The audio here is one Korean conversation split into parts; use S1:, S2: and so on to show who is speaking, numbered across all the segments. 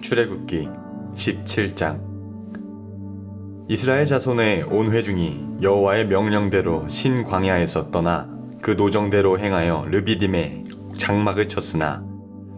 S1: 출애굽기 17장. 이스라엘 자손의 온 회중이 여호와의 명령대로 신 광야에서 떠나 그 노정대로 행하여 르비딤에 장막을 쳤으나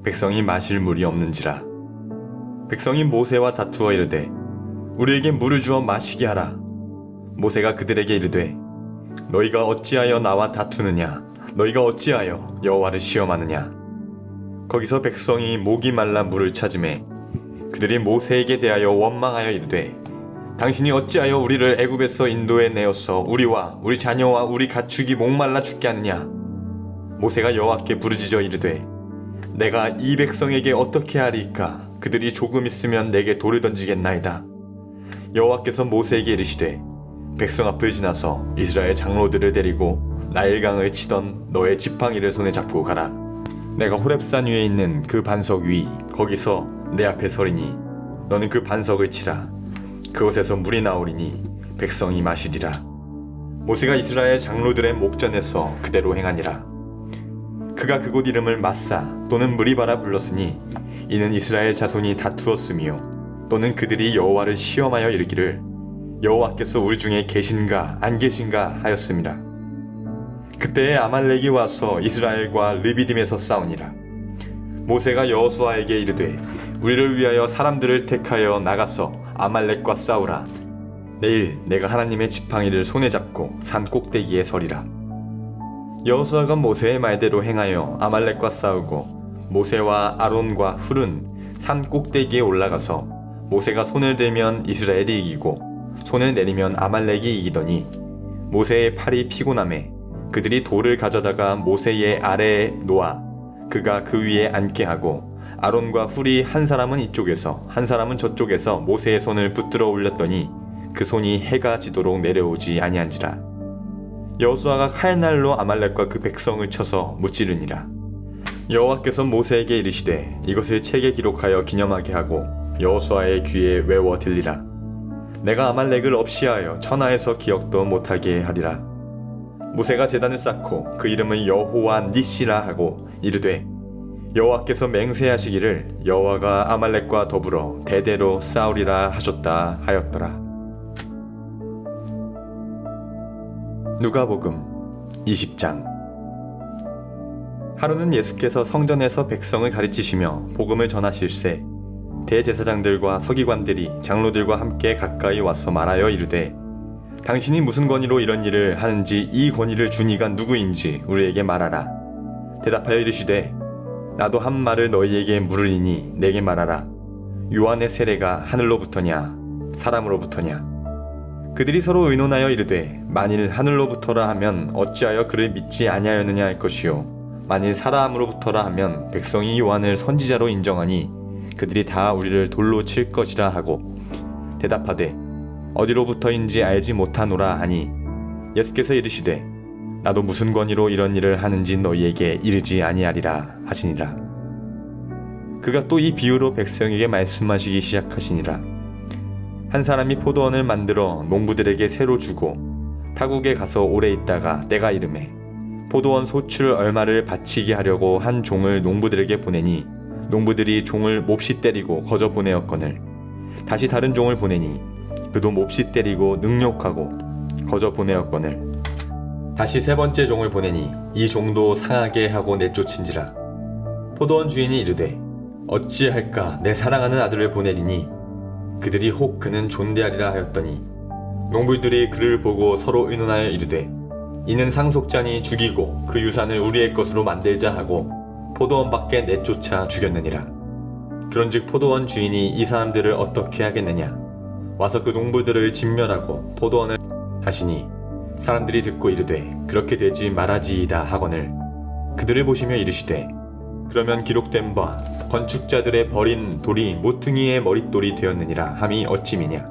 S1: 백성이 마실 물이 없는지라. 백성이 모세와 다투어 이르되 우리에게 물을 주어 마시게 하라. 모세가 그들에게 이르되 너희가 어찌하여 나와 다투느냐? 너희가 어찌하여 여호와를 시험하느냐? 거기서 백성이 목이 말라 물을 찾으매 그들이 모세에게 대하여 원망하여 이르되 당신이 어찌하여 우리를 애굽에서 인도해 내어서 우리와 우리 자녀와 우리 가축이 목말라 죽게 하느냐? 모세가 여호와께 부르짖어 이르되 내가 이 백성에게 어떻게 하리이까? 그들이 조금 있으면 내게 돌을 던지겠나이다. 여호와께서 모세에게 이르시되 백성 앞을 지나서 이스라엘 장로들을 데리고 나일강을 치던 너의 지팡이를 손에 잡고 가라. 내가 호렙산 위에 있는 그 반석 위 거기서 내 앞에 서리니 너는 그 반석을 치라. 그곳에서 물이 나오리니 백성이 마시리라. 모세가 이스라엘 장로들의 목전에서 그대로 행하니라. 그가 그곳 이름을 마사 또는 무리바라 불렀으니 이는 이스라엘 자손이 다투었으며 또는 그들이 여호와를 시험하여 이르기를 여호와께서 우리 중에 계신가 안 계신가 하였음이라. 그때에 아말렉이 와서 이스라엘과 르비딤에서 싸우니라. 모세가 여호수아에게 이르되 우리를 위하여 사람들을 택하여 나가서 아말렉과 싸우라. 내일 내가 하나님의 지팡이를 손에 잡고 산 꼭대기에 서리라. 여호수아가 모세의 말대로 행하여 아말렉과 싸우고 모세와 아론과 훌은 산 꼭대기에 올라가서 모세가 손을 대면 이스라엘이 이기고 손을 내리면 아말렉이 이기더니 모세의 팔이 피곤하매 그들이 돌을 가져다가 모세의 아래에 놓아 그가 그 위에 앉게 하고 아론과 훌이 한 사람은 이쪽에서 한 사람은 저쪽에서 모세의 손을 붙들어 올렸더니 그 손이 해가 지도록 내려오지 아니한지라. 여호수아가 칼날로 아말렉과 그 백성을 쳐서 무찌르니라. 여호와께서 모세에게 이르시되 이것을 책에 기록하여 기념하게 하고 여호수아의 귀에 외워 들리라. 내가 아말렉을 없이하여 천하에서 기억도 못하게 하리라. 모세가 제단을 쌓고 그 이름을 여호와 니시라 하고 이르되 여호와께서 맹세하시기를 여호와가 아말렉과 더불어 대대로 싸우리라 하셨다 하였더라. 누가복음 20장. 하루는 예수께서 성전에서 백성을 가르치시며 복음을 전하실새 대제사장들과 서기관들이 장로들과 함께 가까이 와서 말하여 이르되 당신이 무슨 권위로 이런 일을 하는지 이 권위를 준 이가 누구인지 우리에게 말하라. 대답하여 이르시되 나도 한 말을 너희에게 물으리니 내게 말하라. 요한의 세례가 하늘로부터냐 사람으로부터냐? 그들이 서로 의논하여 이르되 만일 하늘로부터라 하면 어찌하여 그를 믿지 아니하였느냐 할 것이요 만일 사람으로부터라 하면 백성이 요한을 선지자로 인정하니 그들이 다 우리를 돌로 칠 것이라 하고 대답하되 어디로부터인지 알지 못하노라 하니 예수께서 이르시되 나도 무슨 권위로 이런 일을 하는지 너희에게 이르지 아니하리라 하시니라. 그가 또 이 비유로 백성에게 말씀하시기 시작하시니라. 한 사람이 포도원을 만들어 농부들에게 새로 주고 타국에 가서 오래 있다가 때가 이르매 포도원 소출 얼마를 바치게 하려고 한 종을 농부들에게 보내니 농부들이 종을 몹시 때리고 거저 보내었거늘 다시 다른 종을 보내니 그도 몹시 때리고 능욕하고 거저 보내었거늘 다시 세 번째 종을 보내니 이 종도 상하게 하고 내쫓은지라. 포도원 주인이 이르되 어찌할까 내 사랑하는 아들을 보내리니 그들이 혹 그는 존대하리라 하였더니 농부들이 그를 보고 서로 의논하여 이르되 이는 상속자니 죽이고 그 유산을 우리의 것으로 만들자 하고 포도원 밖에 내쫓아 죽였느니라. 그런즉 포도원 주인이 이 사람들을 어떻게 하겠느냐? 와서 그 농부들을 진멸하고 포도원을 하시니 사람들이 듣고 이르되 그렇게 되지 말아지이다 하거늘 그들을 보시며 이르시되 그러면 기록된 바 건축자들의 버린 돌이 모퉁이의 머릿돌이 되었느니라 함이 어찌미냐?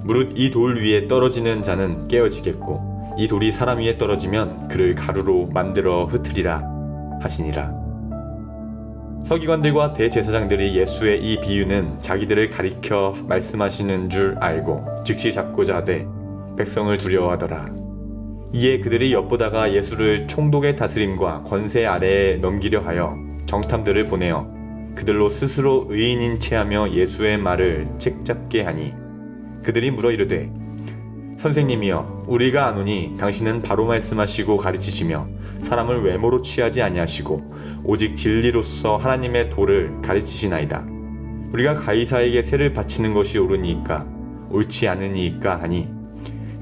S1: 무릇 이 돌 위에 떨어지는 자는 깨어지겠고 이 돌이 사람 위에 떨어지면 그를 가루로 만들어 흩으리라 하시니라. 서기관들과 대제사장들이 예수의 이 비유는 자기들을 가리켜 말씀하시는 줄 알고 즉시 잡고자 하되 백성을 두려워하더라. 이에 그들이 엿보다가 예수를 총독의 다스림과 권세 아래에 넘기려 하여 정탐들을 보내어 그들로 스스로 의인인 체하며 예수의 말을 책잡게 하니 그들이 물어 이르되 선생님이여 우리가 아노니 당신은 바로 말씀하시고 가르치시며 사람을 외모로 취하지 아니하시고 오직 진리로서 하나님의 도를 가르치시나이다. 우리가 가이사에게 세를 바치는 것이 옳으니까 옳지 않으니까 하니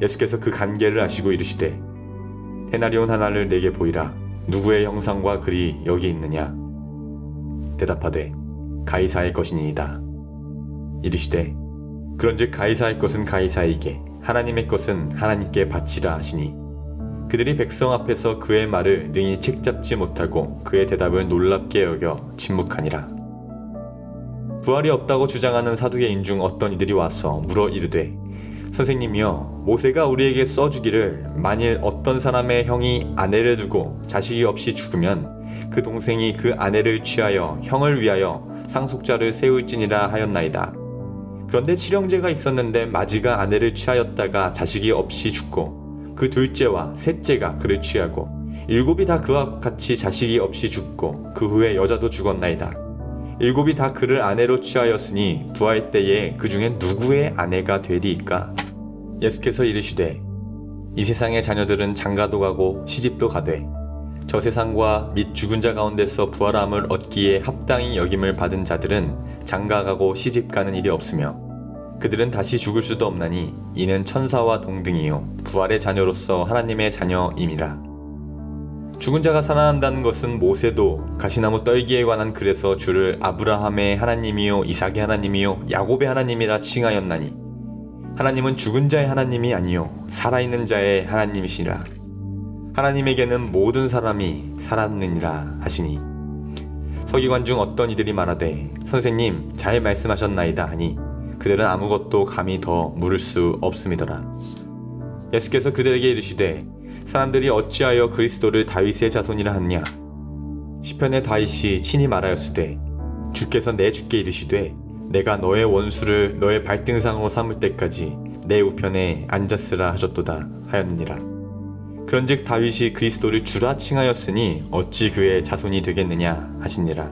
S1: 예수께서 그 간계를 아시고 이르시되 데나리온 하나를 내게 보이라. 누구의 형상과 글이 여기 있느냐? 대답하되 가이사의 것이니이다. 이르시되 그런즉 가이사의 것은 가이사에게 하나님의 것은 하나님께 바치라 하시니 그들이 백성 앞에서 그의 말을 능히 책잡지 못하고 그의 대답을 놀랍게 여겨 침묵하니라. 부활이 없다고 주장하는 사두개인 중 어떤 이들이 와서 물어 이르되 선생님이여 모세가 우리에게 써주기를 만일 어떤 사람의 형이 아내를 두고 자식이 없이 죽으면 그 동생이 그 아내를 취하여 형을 위하여 상속자를 세울지니라 하였나이다. 그런데 칠형제가 있었는데 마지가 아내를 취하였다가 자식이 없이 죽고 그 둘째와 셋째가 그를 취하고 일곱이 다 그와 같이 자식이 없이 죽고 그 후에 여자도 죽었나이다. 일곱이 다 그를 아내로 취하였으니 부활 때에 그 중에 누구의 아내가 되리이까? 예수께서 이르시되 이 세상의 자녀들은 장가도 가고 시집도 가되 저 세상과 및 죽은 자 가운데서 부활함을 얻기에 합당히 여김을 받은 자들은 장가가고 시집가는 일이 없으며 그들은 다시 죽을 수도 없나니 이는 천사와 동등이요 부활의 자녀로서 하나님의 자녀임이라. 죽은 자가 살아난다는 것은 모세도 가시나무 떨기에 관한 글에서 주를 아브라함의 하나님이요 이삭의 하나님이요 야곱의 하나님이라 칭하였나니 하나님은 죽은 자의 하나님이 아니요 살아있는 자의 하나님이시라. 하나님에게는 모든 사람이 살았느니라 하시니 서기관 중 어떤 이들이 말하되 선생님 잘 말씀하셨나이다 하니 그들은 아무것도 감히 더 물을 수 없음이더라. 예수께서 그들에게 이르시되 사람들이 어찌하여 그리스도를 다윗의 자손이라 하느냐? 시편의 다윗이 친히 말하였으되 주께서 내 주께 이르시되 내가 너의 원수를 너의 발등상으로 삼을 때까지 내 우편에 앉았으라 하셨도다 하였느니라. 그런즉 다윗이 그리스도를 주라 칭하였으니 어찌 그의 자손이 되겠느냐 하시니라.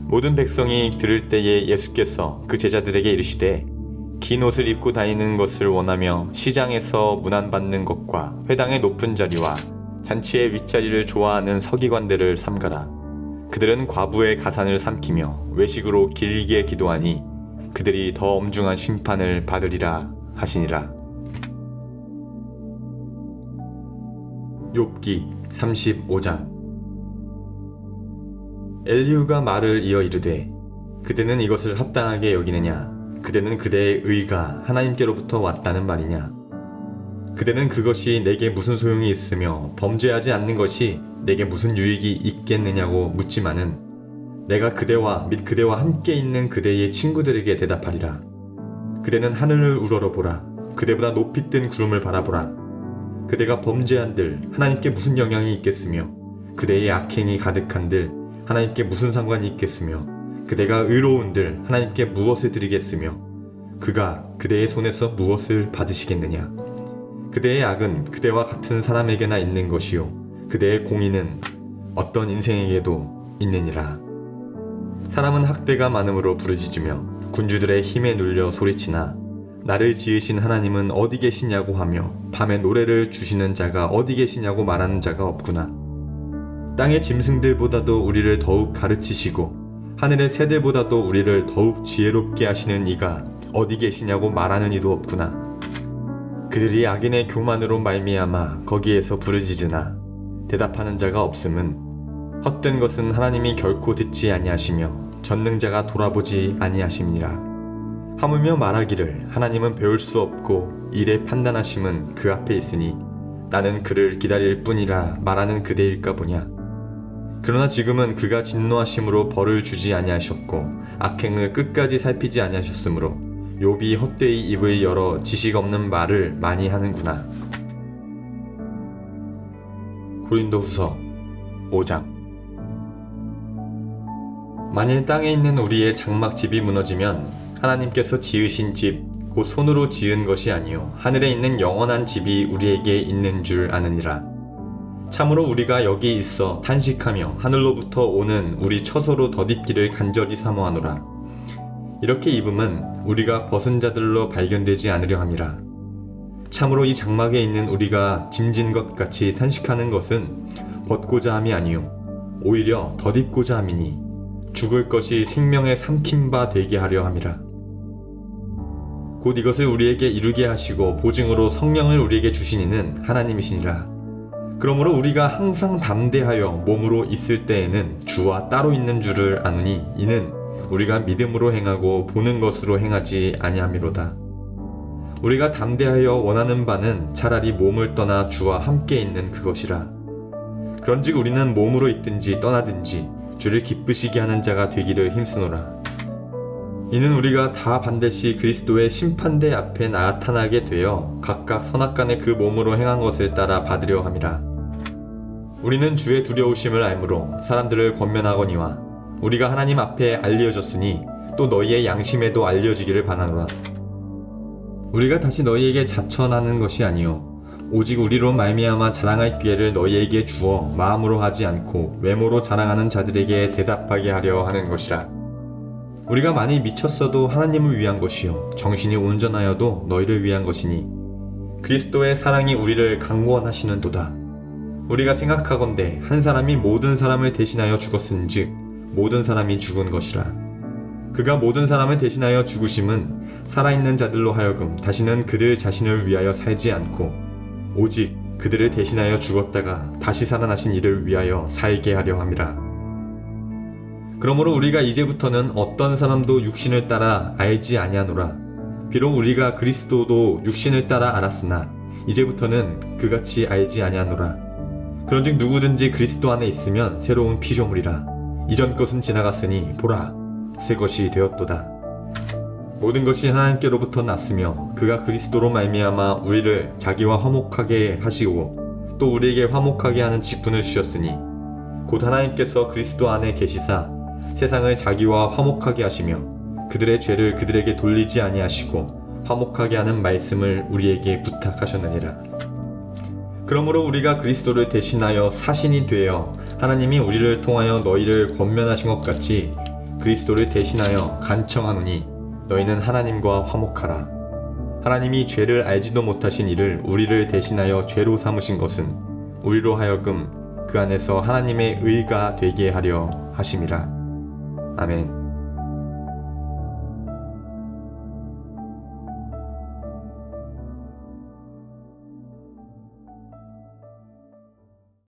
S1: 모든 백성이 들을 때에 예수께서 그 제자들에게 이르시되 긴 옷을 입고 다니는 것을 원하며 시장에서 문안받는 것과 회당의 높은 자리와 잔치의 윗자리를 좋아하는 서기관들을 삼가라. 그들은 과부의 가산을 삼키며 외식으로 길게 기도하니 그들이 더 엄중한 심판을 받으리라 하시니라. 욥기 35장. 엘리후가 말을 이어 이르되 그대는 이것을 합당하게 여기느냐? 그대는 그대의 의가 하나님께로부터 왔다는 말이냐? 그대는 그것이 내게 무슨 소용이 있으며 범죄하지 않는 것이 내게 무슨 유익이 있겠느냐고 묻지만은 내가 그대와 및 그대와 함께 있는 그대의 친구들에게 대답하리라. 그대는 하늘을 우러러보라. 그대보다 높이 뜬 구름을 바라보라. 그대가 범죄한들 하나님께 무슨 영향이 있겠으며 그대의 악행이 가득한들 하나님께 무슨 상관이 있겠으며 그대가 의로운들 하나님께 무엇을 드리겠으며 그가 그대의 손에서 무엇을 받으시겠느냐? 그대의 악은 그대와 같은 사람에게나 있는 것이요 그대의 공의는 어떤 인생에게도 있느니라. 사람은 학대가 많음으로 부르짖으며 군주들의 힘에 눌려 소리치나 나를 지으신 하나님은 어디 계시냐고 하며 밤에 노래를 주시는 자가 어디 계시냐고 말하는 자가 없구나. 땅의 짐승들보다도 우리를 더욱 가르치시고 하늘의 새들보다도 우리를 더욱 지혜롭게 하시는 이가 어디 계시냐고 말하는 이도 없구나. 그들이 악인의 교만으로 말미암아 거기에서 부르짖으나 대답하는 자가 없음은 헛된 것은 하나님이 결코 듣지 아니하시며 전능자가 돌아보지 아니하심이라. 하물며 말하기를 하나님은 배울 수 없고 일의 판단하심은 그 앞에 있으니 나는 그를 기다릴 뿐이라 말하는 그대일까 보냐. 그러나 지금은 그가 진노하심으로 벌을 주지 아니하셨고 악행을 끝까지 살피지 아니하셨으므로 욥이 헛되이 입을 열어 지식 없는 말을 많이 하는구나. 고린도후서 5장. 만일 땅에 있는 우리의 장막집이 무너지면 하나님께서 지으신 집 곧 손으로 지은 것이 아니요 하늘에 있는 영원한 집이 우리에게 있는 줄 아느니라. 참으로 우리가 여기 있어 탄식하며 하늘로부터 오는 우리 처소로 덧입기를 간절히 사모하노라. 이렇게 입음은 우리가 벗은 자들로 발견되지 않으려 함이라. 참으로 이 장막에 있는 우리가 짐진 것 같이 탄식하는 것은 벗고자 함이 아니요 오히려 덧입고자 함이니 죽을 것이 생명에 삼킨 바 되게 하려 함이라. 곧 이것을 우리에게 이루게 하시고 보증으로 성령을 우리에게 주시니는 하나님이시니라. 그러므로 우리가 항상 담대하여 몸으로 있을 때에는 주와 따로 있는 줄을 아느니 이는 우리가 믿음으로 행하고 보는 것으로 행하지 아니함이로다. 우리가 담대하여 원하는 바는 차라리 몸을 떠나 주와 함께 있는 그것이라. 그런즉 우리는 몸으로 있든지 떠나든지 주를 기쁘시게 하는 자가 되기를 힘쓰노라. 이는 우리가 다 반드시 그리스도의 심판대 앞에 나타나게 되어 각각 선악간에 그 몸으로 행한 것을 따라 받으려 함이라. 우리는 주의 두려우심을 알므로 사람들을 권면하거니와 우리가 하나님 앞에 알려졌으니 또 너희의 양심에도 알려지기를 바라노라. 우리가 다시 너희에게 자천하는 것이 아니요 오직 우리로 말미암아 자랑할 기회를 너희에게 주어 마음으로 하지 않고 외모로 자랑하는 자들에게 대답하게 하려 하는 것이라. 우리가 많이 미쳤어도 하나님을 위한 것이요 정신이 온전하여도 너희를 위한 것이니 그리스도의 사랑이 우리를 강권하시는도다. 우리가 생각하건대 한 사람이 모든 사람을 대신하여 죽었은즉 모든 사람이 죽은 것이라. 그가 모든 사람을 대신하여 죽으심은 살아있는 자들로 하여금 다시는 그들 자신을 위하여 살지 않고 오직 그들을 대신하여 죽었다가 다시 살아나신 이를 위하여 살게 하려 함이라. 그러므로 우리가 이제부터는 어떤 사람도 육신을 따라 알지 아니하노라. 비록 우리가 그리스도도 육신을 따라 알았으나 이제부터는 그같이 알지 아니하노라. 그런즉 누구든지 그리스도 안에 있으면 새로운 피조물이라. 이전 것은 지나갔으니 보라 새 것이 되었도다. 모든 것이 하나님께로부터 났으며 그가 그리스도로 말미암아 우리를 자기와 화목하게 하시고 또 우리에게 화목하게 하는 직분을 주셨으니 곧 하나님께서 그리스도 안에 계시사 세상을 자기와 화목하게 하시며 그들의 죄를 그들에게 돌리지 아니하시고 화목하게 하는 말씀을 우리에게 부탁하셨느니라. 그러므로 우리가 그리스도를 대신하여 사신이 되어 하나님이 우리를 통하여 너희를 권면하신 것 같이 그리스도를 대신하여 간청하노니 너희는 하나님과 화목하라. 하나님이 죄를 알지도 못하신 이를 우리를 대신하여 죄로 삼으신 것은 우리로 하여금 그 안에서 하나님의 의가 되게 하려 하심이라. 아멘.